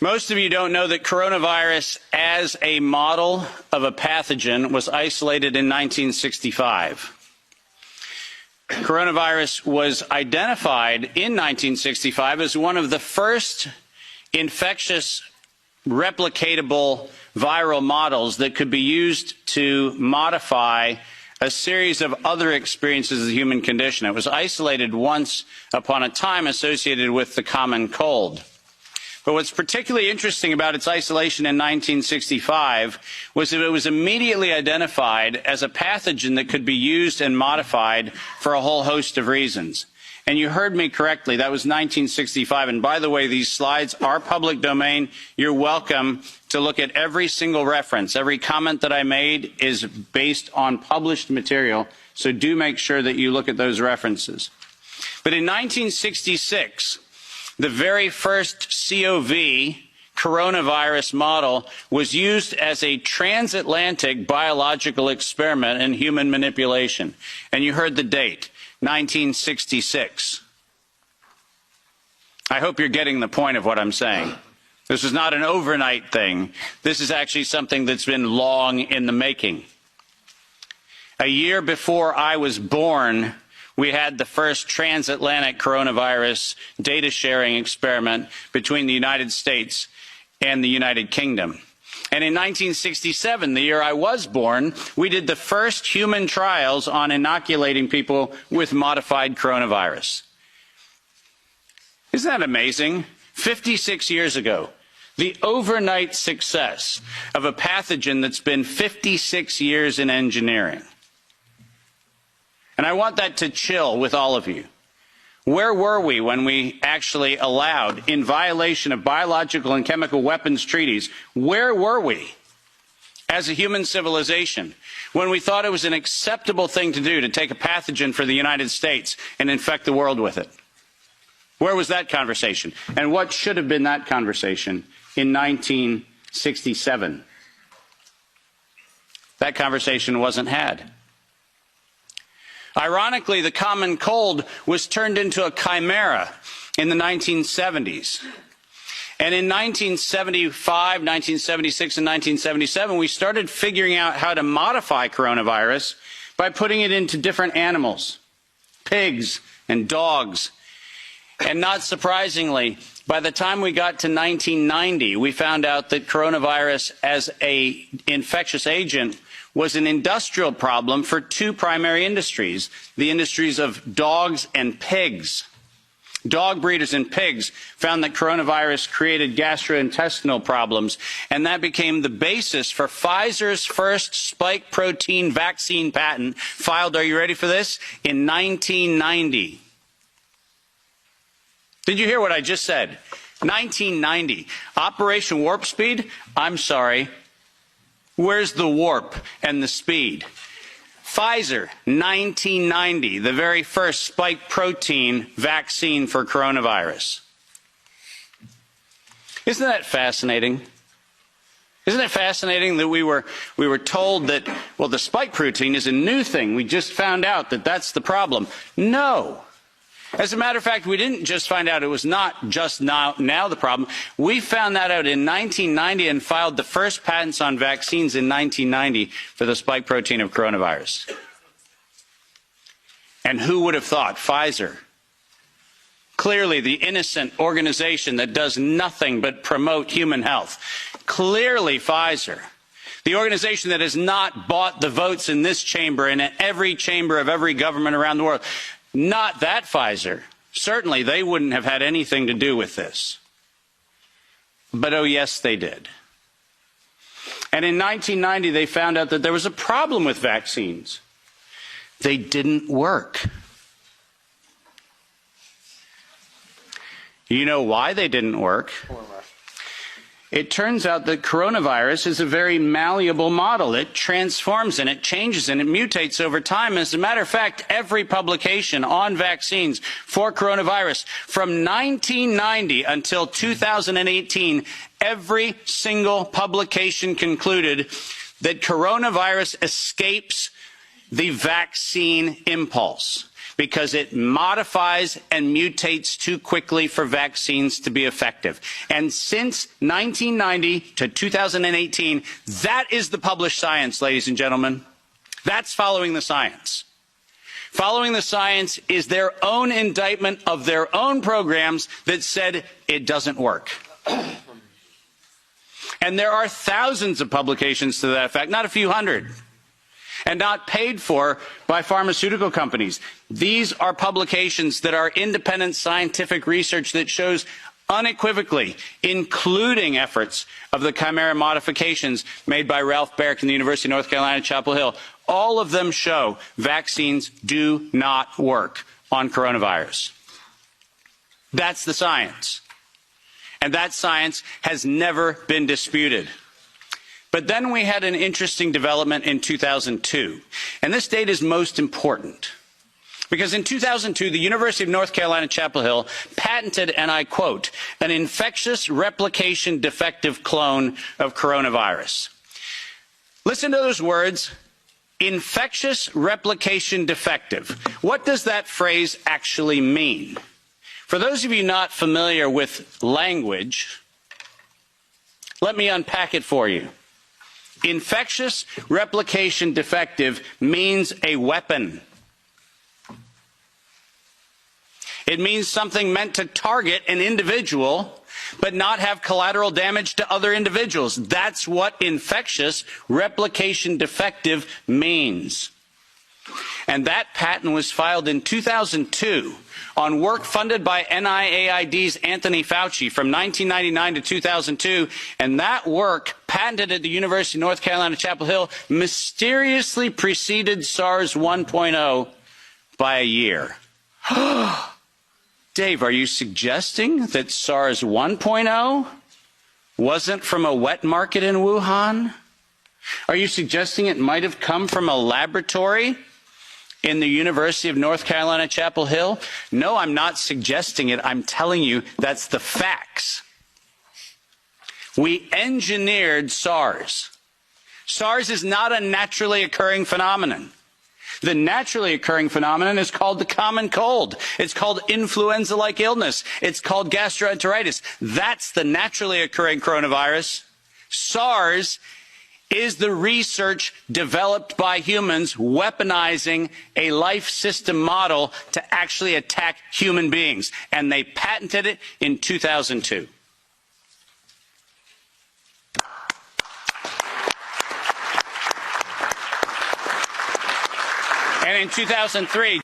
Most of you don't know that coronavirus as a model of a pathogen was isolated in 1965. Coronavirus was identified in 1965 as one of the first infectious replicatable viral models that could be used to modify a series of other experiences of the human condition. It was isolated once upon a time associated with the common cold. But what's particularly interesting about its isolation in 1965 was that it was immediately identified as a pathogen that could be used and modified for a whole host of reasons. And you heard me correctly, that was 1965. And by the way, these slides are public domain. You're welcome to look at every single reference. Every comment that I made is based on published material, so do make sure that you look at those references. But in 1966, the very first COV coronavirus model was used as a transatlantic biological experiment in human manipulation. And you heard the date, 1966. I hope you're getting the point of what I'm saying. This is not an overnight thing. This is actually something that's been long in the making. A year before I was born, we had the first transatlantic coronavirus data sharing experiment between the United States and the United Kingdom. And in 1967, the year I was born, we did the first human trials on inoculating people with modified coronavirus. Isn't that amazing? 56 years ago, the overnight success of a pathogen that's been 56 years in engineering. And I want that to chill with all of you. Where were we when we actually allowed, in violation of biological and chemical weapons treaties, where were we as a human civilization when we thought it was an acceptable thing to do to take a pathogen for the United States and infect the world with it? Where was that conversation? And what should have been that conversation in 1967? That conversation wasn't had. Ironically, the common cold was turned into a chimera in the 1970s. And in 1975, 1976, and 1977, we started figuring out how to modify coronavirus by putting it into different animals, pigs and dogs. And not surprisingly, by the time we got to 1990, we found out that coronavirus as an infectious agent was an industrial problem for two primary industries, the industries of dogs and pigs. Dog breeders and pigs found that coronavirus created gastrointestinal problems, and that became the basis for Pfizer's first spike protein vaccine patent, filed, are you ready for this, in 1990. Did you hear what I just said? 1990. Operation Warp Speed? I'm sorry. Where's the warp and the speed? Pfizer, 1990, the very first spike protein vaccine for coronavirus. Isn't that fascinating? Isn't it fascinating that we were told that, well, the spike protein is a new thing. We just found out that that's the problem. No. As a matter of fact, we didn't just find out it was not just now the problem. We found that out in 1990 and filed the first patents on vaccines in 1990 for the spike protein of coronavirus. And who would have thought? Pfizer. Clearly the innocent organization that does nothing but promote human health. Clearly Pfizer. The organization that has not bought the votes in this chamber and in every chamber of every government around the world. Not that Pfizer. Certainly they wouldn't have had anything to do with this. But oh yes, they did. And in 1990, they found out that there was a problem with vaccines. They didn't work. You know why they didn't work? It turns out that coronavirus is a very malleable model. It transforms and it changes and it mutates over time. As a matter of fact, every publication on vaccines for coronavirus from 1990 until 2018, every single publication concluded that coronavirus escapes the vaccine impulse. because it modifies and mutates too quickly for vaccines to be effective. And since 1990 to 2018, that is the published science, ladies and gentlemen. That's following the science. Following the science is their own indictment of their own programs that said it doesn't work. And there are thousands of publications to that effect, not a few hundred, and not paid for by pharmaceutical companies. These are publications that are independent scientific research that shows unequivocally, including efforts of the chimera modifications made by Ralph Baric in the University of North Carolina, Chapel Hill. All of them show vaccines do not work on coronavirus. That's the science. And that science has never been disputed. But then we had an interesting development in 2002. And this date is most important. Because in 2002, the University of North Carolina, Chapel Hill patented, and I quote, an infectious replication defective clone of coronavirus. Listen to those words, infectious replication defective. What does that phrase actually mean? For those of you not familiar with language, let me unpack it for you. Infectious replication defective means a weapon. It means something meant to target an individual, but not have collateral damage to other individuals. That's what infectious replication defective means. And that patent was filed in 2002 on work funded by NIAID's Anthony Fauci from 1999 to 2002. And that work, patented at the University of North Carolina, Chapel Hill, mysteriously preceded SARS 1.0 by a year. Dave, are you suggesting that SARS 1.0 wasn't from a wet market in Wuhan? Are you suggesting it might have come from a laboratory in the University of North Carolina, Chapel Hill? No, I'm not suggesting it. I'm telling you that's the facts. We engineered SARS. SARS is not a naturally occurring phenomenon. The naturally occurring phenomenon is called the common cold. It's called influenza-like illness. It's called gastroenteritis. That's the naturally occurring coronavirus. SARS is the research developed by humans weaponizing a life system model to actually attack human beings. And they patented it in 2002. And in 2003,